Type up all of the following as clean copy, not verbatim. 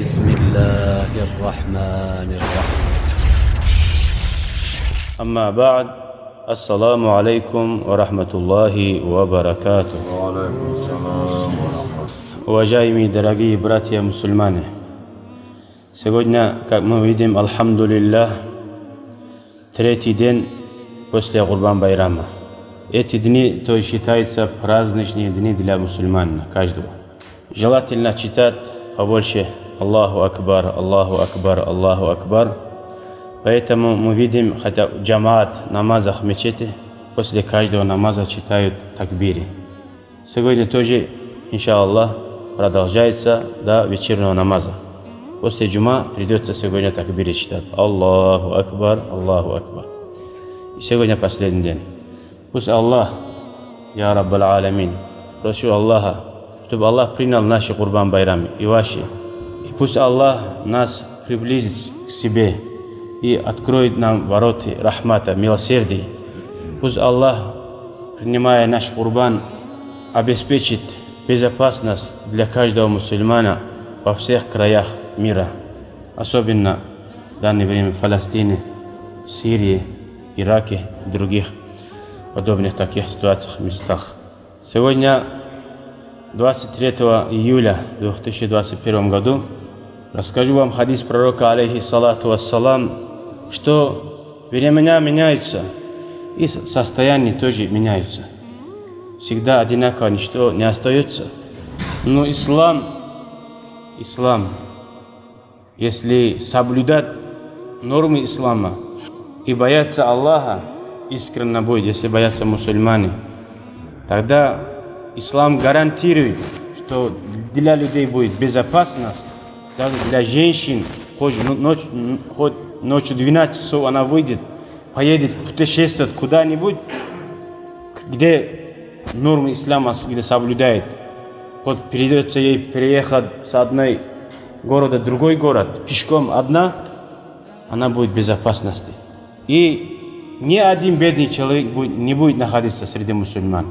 بسم الله الرحمن الرحيم. أما بعد، السلام عليكم ورحمة الله وبركاته. Уважаемые дорогие братья мусульмане, сегодня, как мы видим, альхамдулиллах, третий день после Курбан-байрама. Эти дни то считаются праздничные дни для мусульман, каждого. Желательно читать побольше Аллаху Акбар, Аллаху Акбар, Аллаху Акбар. Поэтому мы видим, хотя в джамаат, намазах в мечети, после каждого намаза читают такбири. Сегодня тоже, иншаллах, продолжается до вечернего намаза. После джума придется сегодня такбири читать. Аллаху Акбар, Аллаху Акбар. И сегодня последний день. Пусть Аллах, Я Раббал Аламин, прошу Аллаха, чтобы Аллах принял наши Курбан-байрамы и ваши. И пусть Аллах нас приблизит к себе и откроет нам ворота рахмата, милосердия. Пусть Аллах, принимая наш Курбан, обеспечит безопасность для каждого мусульмана во всех краях мира. Особенно в данное время в Палестине, Сирии, Ираке и других подобных таких ситуациях, местах. Сегодня, 23 июля 2021 году, расскажу вам хадис пророка, алейхиссалату вассалам, что времена меняются и состояния тоже меняются. Всегда одинаково ничто не остается. Но ислам, если соблюдать нормы ислама и бояться Аллаха, искренне будет, если боятся мусульмане, тогда ислам гарантирует, что для людей будет безопасность, даже для женщин, хоть ночью 12 часов она выйдет, поедет путешествовать куда-нибудь, где нормы ислама, где соблюдает. Вот придется ей переехать с одной города в другой город, пешком одна, она будет в безопасности. И ни один бедный человек не будет находиться среди мусульман.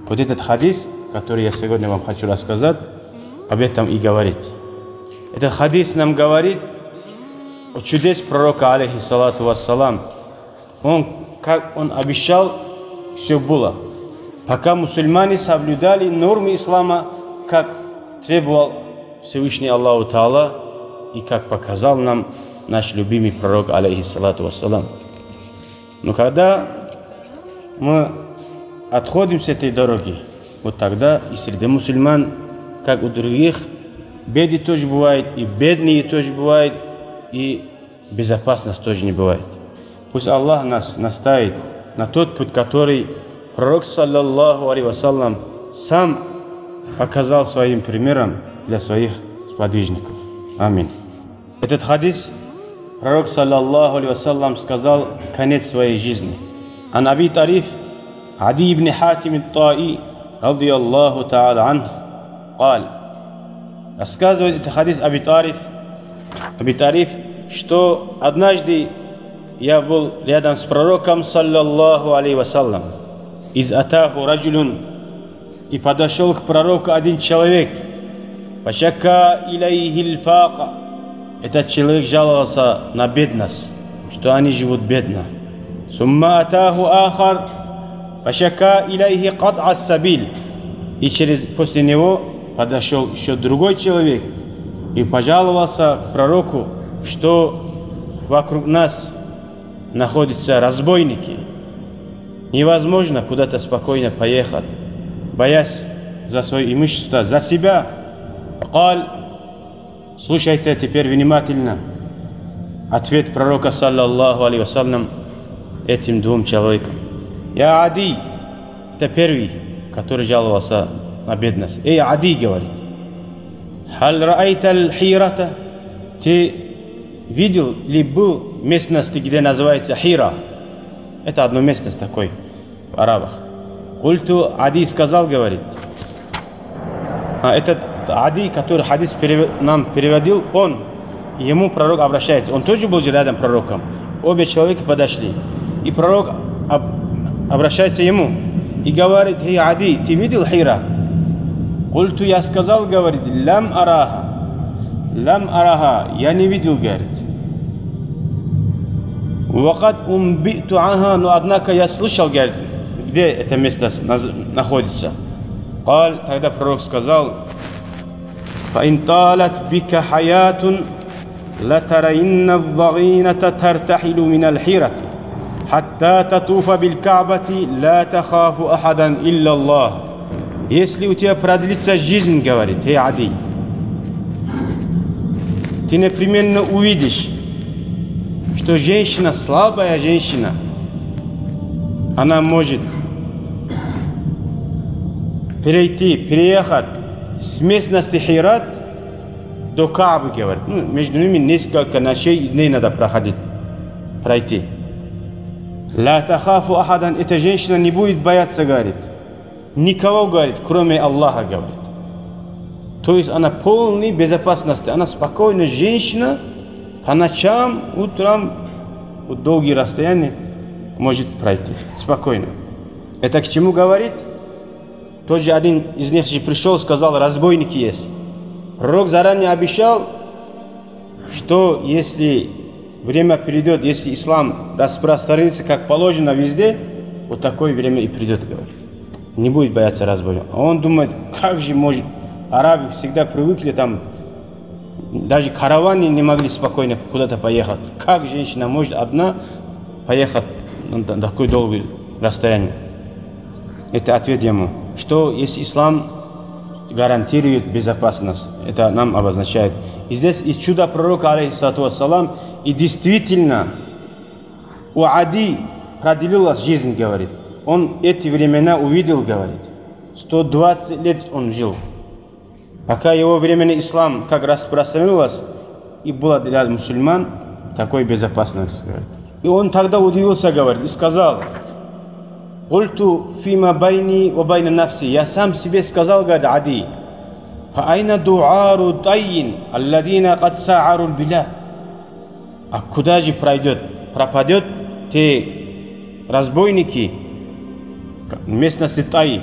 Вот этот хадис, который я сегодня вам хочу рассказать, об этом и говорит. Этот хадис нам говорит о чудес пророка, алейхиссалату вассалам. Как он обещал, все было. Пока мусульмане соблюдали нормы ислама, как требовал Всевышний Аллаху Та'ала и как показал нам наш любимый пророк, алейхиссалату вассалам. Но когда мы отходим с этой дороги, вот тогда и среди мусульман, как у других, беды тоже бывают, и бедные тоже бывают, и безопасность тоже не бывает. Пусть Аллах нас наставит на тот путь, который пророк, саллаллаху алейхи вассалям, сам показал своим примером для своих сподвижников. Аминь. Этот хадис пророк, саллаллаху алейхи вассалям, сказал конец своей жизни. Ан Аби Тариф Ади ибн Хатим ат-Та'i радiyallahu ta'ala анху قال. Рассказывает этот хадис Аби Тариф, что однажды я был рядом с пророком, саллаллаху алейхи вассалям. Из атаху раджулюн, и подошел к пророку один человек. Фашака илайхи аль-фака, этот человек жаловался на бедность, что они живут бедно. Сумма атаху ахар фашака илайхи кат'а ас-сабиль, и после него подошел еще другой человек и пожаловался к пророку, что вокруг нас находятся разбойники. Невозможно куда-то спокойно поехать, боясь за свое имущество, за себя. Кал, слушайте теперь внимательно ответ пророка, саллаллаху алейхи вассалям, этим двум человекам. Я Ади, это первый, который жаловался на бедность. Эй, Ади, говорит, халь раайта аль-хирата, ты видел ли был местности, где называется Хира? Это одно местность такой в арабах. Культу, Ади сказал, говорит. Этот Ади, который хадис нам переводил, ему пророк обращается. Он тоже был рядом пророком. Обе человека подошли. И пророк обращается ему и говорит: «Эй, Ади, ты видел Хира?» Культу, я сказал, говорит, лям араха. лам араха, я не видел, говорит. Вакад умбиту анха, но однако я слышал, говорит, где это место находится. Тогда пророк сказал: فإن طالت بك حياة لترين الضغينة ترتحل من الحيرة حتى تطوف بالكعبة لا تخاف أحدا إلا الله. Если у тебя продлится жизнь, говорит, Ади, ты непременно увидишь, что женщина, слабая женщина, она может переехать с местности Хират до Каабы, говорит. Между ними несколько ночей и дней надо пройти. Ла тахафу ахадан, эта женщина не будет бояться, говорит, никого, говорит, кроме Аллаха, говорит. То есть она полной безопасности, она спокойная женщина, по ночам, утром, долгие расстояния может пройти, спокойно. Это к чему говорит? Тот же один из них пришел, сказал, разбойники есть. Пророк заранее обещал, что если время придет, если ислам распространится как положено везде, вот такое время и придет, говорит. Не будет бояться разбойников. А он думает, как же может, арабы всегда привыкли там, даже караваны не могли спокойно куда-то поехать. Как женщина может одна поехать на такое долгое расстояние? Это ответ ему, что если ислам гарантирует безопасность, это нам обозначает. И здесь и чудо пророка, алейхиссалату вассалам, и действительно у Ади продлилась жизнь, говорит. Он эти времена увидел, говорит. 120 лет он жил. Пока его времени ислам как распространилось, и было для мусульман такой безопасность, говорит. И он тогда удивился, говорит, и сказал: «Культу фима байни ва байна нафси». Я сам себе сказал, говорит, Ади, «Фаайна дуару тайин, алладина кад саару билад». А куда же пропадет те разбойники местности Тай,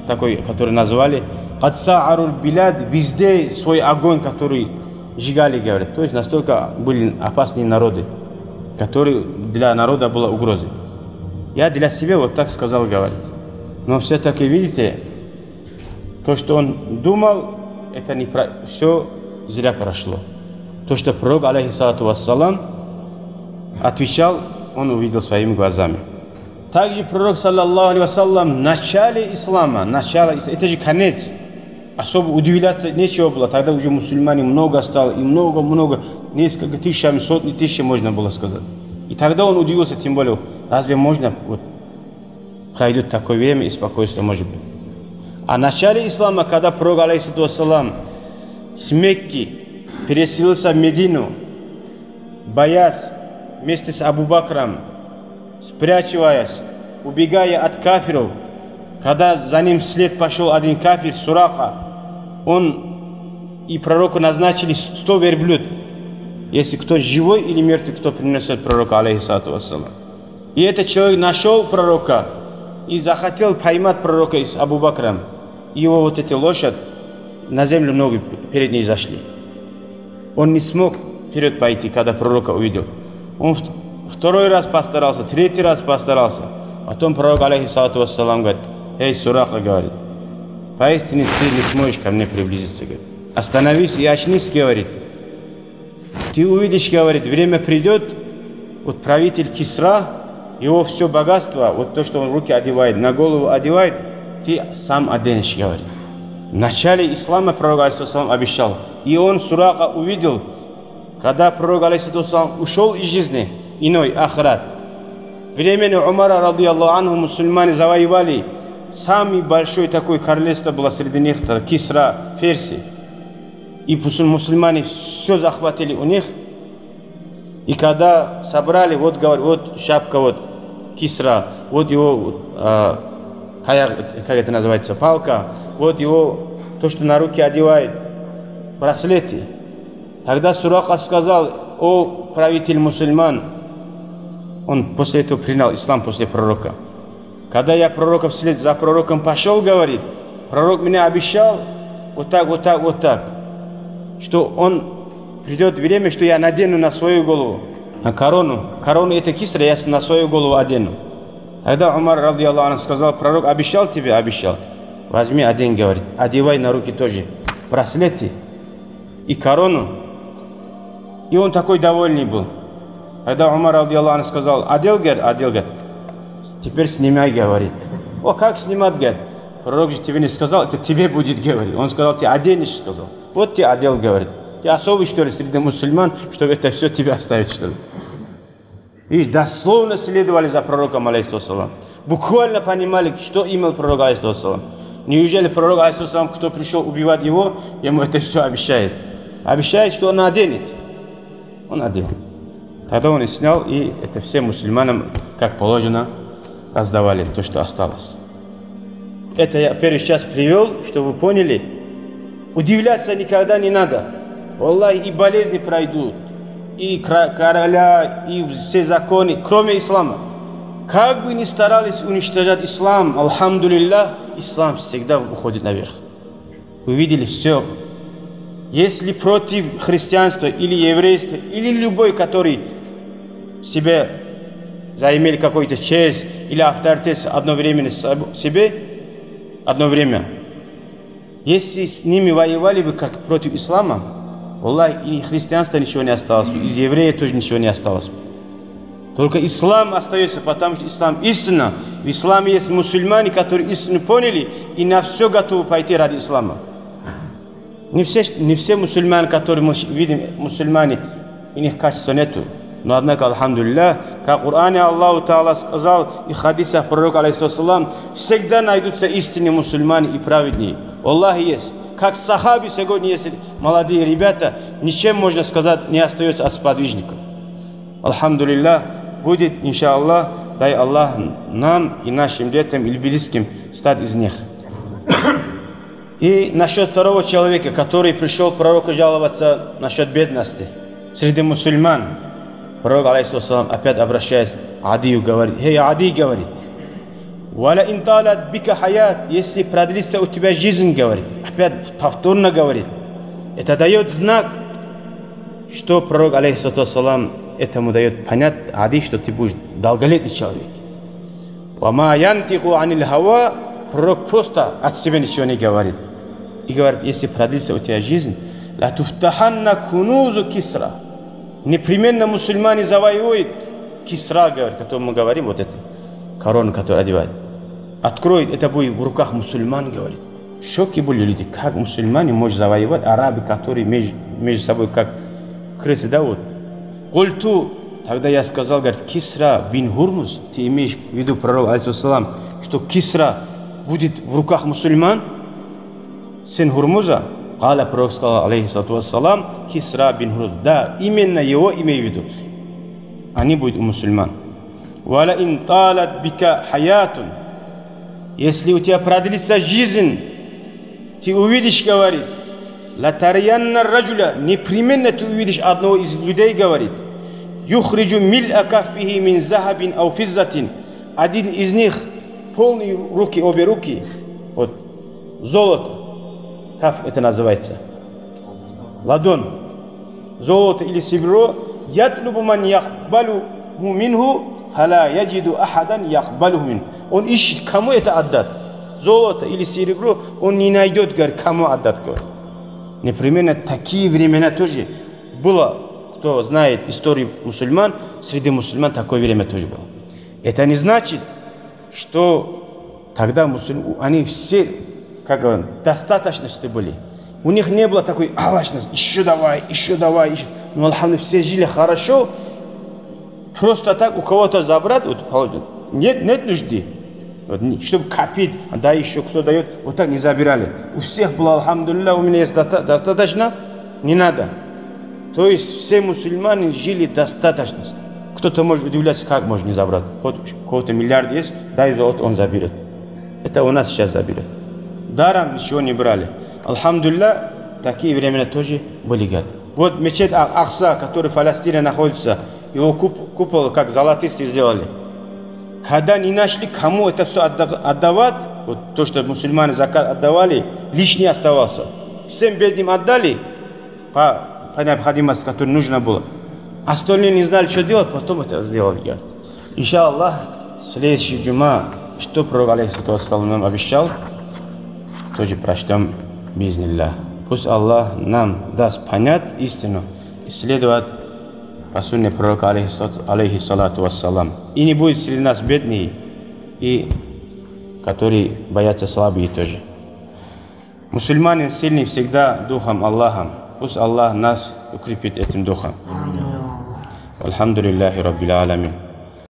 такой, который назвали, кад саару билад, везде свой огонь, который сжигали, говорит. То есть настолько были опасные народы, которые для народа была угрозой. Я для себя вот так сказал, говорит. Но все-таки, видите, то, что он думал, это не все зря прошло. То, что пророк, алейхиссалату вассалам, отвечал, он увидел своими глазами. Также пророк, саллаллаху алейхи вассалам, в начале ислама, это же конец. Особо удивляться нечего было. Тогда уже мусульмане много стало, и много, несколько тысячами, сотни тысяч можно было сказать. И тогда он удивился, тем более, разве можно, вот, пройдет такое время и спокойствие может быть. А в начале ислама, когда пророк, алейхиссалату вассалам, с Мекки переселился в Медину, боясь вместе с Абу Бакром, спрячиваясь, убегая от кафиров, когда за ним вслед пошел один кафир, Сурака, он и пророку назначили 100 верблюд. Если кто живой или мертвый, кто принесет пророка, алейхиссалату вассалам. И этот человек нашел пророка и захотел поймать пророка с Абу Бакром. Его вот эта лошадь на землю ноги перед ней зашли. Он не смог вперед пойти, когда пророка увидел. Он второй раз постарался, третий раз постарался. Потом пророк, алейхиссалату вассалам, говорит: «Эй, Сурака, говорит, поистине ты не сможешь ко мне приблизиться, говорит. Остановись и очнись, говорит. Ты увидишь, говорит, время придет, вот правитель Кисра, его все богатство, вот то, что он в руки одевает, на голову одевает, ты сам оденешь, говорит». В начале ислама пророк, алейхиссалам, обещал. И он, Сурака, увидел, когда пророк, алейхиссалам, ушел из жизни, иной, ахират. Времени Умара, радийаллаху анху, мусульмане завоевали самый большой такой королевство было среди них, Кисра, Персия. И мусульмане все захватили у них. И когда собрали, вот говорят, вот шапка, вот Кисра, вот его, как это называется, палка, вот его, то, что на руки одевает, браслеты. Тогда Сурака сказал: «О правитель мусульман», он после этого принял ислам после пророка. Когда я пророка вслед за пророком пошел, говорит, пророк меня обещал вот так, что он придет время, что я надену на свою голову на корону. Корону это кисра, я на свою голову одену. Тогда Умар, ради Аллаху, сказал, пророк обещал тебе? Обещал. Возьми, одень, говорит, одевай на руки тоже браслеты и корону. И он такой довольный был. Когда Умар, ради Аллаху, сказал, одел, говорит, теперь снимай, говорит. О, как снимать, говорит? Пророк же тебе не сказал, это тебе будет, говорит. Он сказал, ты оденешь, сказал. Вот ты одел, говорит. Ты особый, что ли, среди мусульман, чтобы это все тебе оставить, что ли? Видишь, дословно следовали за пророком, алейхиссалам. Буквально понимали, что имел пророк, алейхиссалам. Неужели пророк, алейхиссалам, кто пришел убивать его, ему это все обещает? Обещает, что он оденет. Он одел. Тогда он и снял, и это всем мусульманам, как положено, раздавали то, что осталось. Это я первый час привел, чтобы вы поняли. Удивляться никогда не надо. Аллах, и болезни пройдут, и короля, и все законы, кроме ислама. Как бы ни старались уничтожать ислам, алхамдулиллах, ислам всегда уходит наверх. Вы видели все. Если против христианства или еврейства, или любой, который себе заимел какой-то честь или авторитет одновременно себе, одно время, если с ними воевали бы как против ислама, Аллах, и христианства ничего не осталось, из евреев тоже ничего не осталось. Только ислам остается, потому что ислам истина. В исламе есть мусульмане, которые истину поняли и на все готовы пойти ради ислама. Не все мусульмане, которые мы видим, мусульмане, у них качества нету. Но однако, алхамдулиллах, как в Коране Аллаху Та'ала сказал, и в хадисах пророка, алейхиссалам, всегда найдутся истинные мусульмане и праведные. Аллах есть. Как сахаби сегодня, если молодые ребята, ничем, можно сказать, не остается от сподвижников. Алхамдулиллах, будет, иншаллах, дай Аллах нам и нашим детям и близким стать из них. И насчет второго человека, который пришел к пророку жаловаться насчет бедности среди мусульман, пророк, алейхиссалам, опять обращаясь к Адию, говорит, «Эй, Ади, говорит, «Валя инталат бика хаят», если продлится у тебя жизнь, говорит, опять повторно говорит, это дает знак, что пророк, алейхиссалам, этому дает понять, Ади, что ты будешь долголетний человек. «Вама янтику анил хава», пророк просто от себя ничего не говорит. И говорит, если продлится у тебя жизнь, «Ла туфтаханна кунузу кисра», непременно мусульмане завоюют кисра, говорит, о котором мы говорим, вот это, корону, которую одевает. Откроет, это будет в руках мусульман, говорит. В шоке были люди, как мусульмане могут завоевать арабы, которые между собой как крысы, да, вот. Культу, тогда я сказал, говорит, Кисра бин Хурмуз, ты имеешь в виду, пророк, алейхиссалам, что Кисра будет в руках мусульман, сын Хурмуза? Каля, пророк сказал, алейхиссалам, Кисра бин Хурмуз, да, именно его имею в виду, они будут у мусульман. Валя инталат бика хаятун, если у тебя продлится жизнь, ты увидишь, говорит, латарьянна раджуля, непременно ты увидишь одного из людей, говорит, юхриджу мил'а каффихи мин захабин ау физзатин, один из них полные руки, обе руки, вот, золото, каф это называется, ладон, золото или серебро, ятлубу ман яхбалу минху, фала яджиду ахадан яхбалуху мин. Он ищет, кому это отдать. Золото или серебро, он не найдет, говорит, кому отдать, говорит. Непременно такие времена тоже было. Кто знает историю мусульман, среди мусульман такое время тоже было. Это не значит, что тогда мусульмане, они все, как говорят, достаточности были. У них не было такой алчности, еще давай, еще. Но, алхамдулилlah, все жили хорошо. Просто так у кого-то забрать, вот, нет нужды. Вот, чтобы копить, да еще кто дает, вот так не забирали. У всех было, алхамдулилля, у меня есть достаточно, не надо. То есть все мусульмане жили достаточно. Кто-то может удивляться, как можно не забрать. Хоть какой-то миллиард есть, дай золото, он заберет. Это у нас сейчас заберет. Даром ничего не брали. Алхамдулилля, такие времена тоже были, говорят. Вот мечеть Ахса, который в Палестине находится, его купол как золотистый сделали. Когда не нашли, кому это все отдавать, вот то, что мусульмане закат отдавали, лишний оставался. Всем бедным отдали, по по необходимости, которая нужна была. Остальные не знали, что делать, потом это сделали, говорит. Иншаллах, следующий джума, что пророк алейхиссалам нам обещал, тоже прочтем бизниллах. Пусть Аллах нам даст понять истину, исследовать по сунне пророка алейхиссалату вассалам. И не будет среди нас бедные, и которые боятся слабые тоже. Мусульмане сильны всегда духом Аллахом. Пусть Аллах нас укрепит этим духом. Альхамдулиллахи раббил аламин.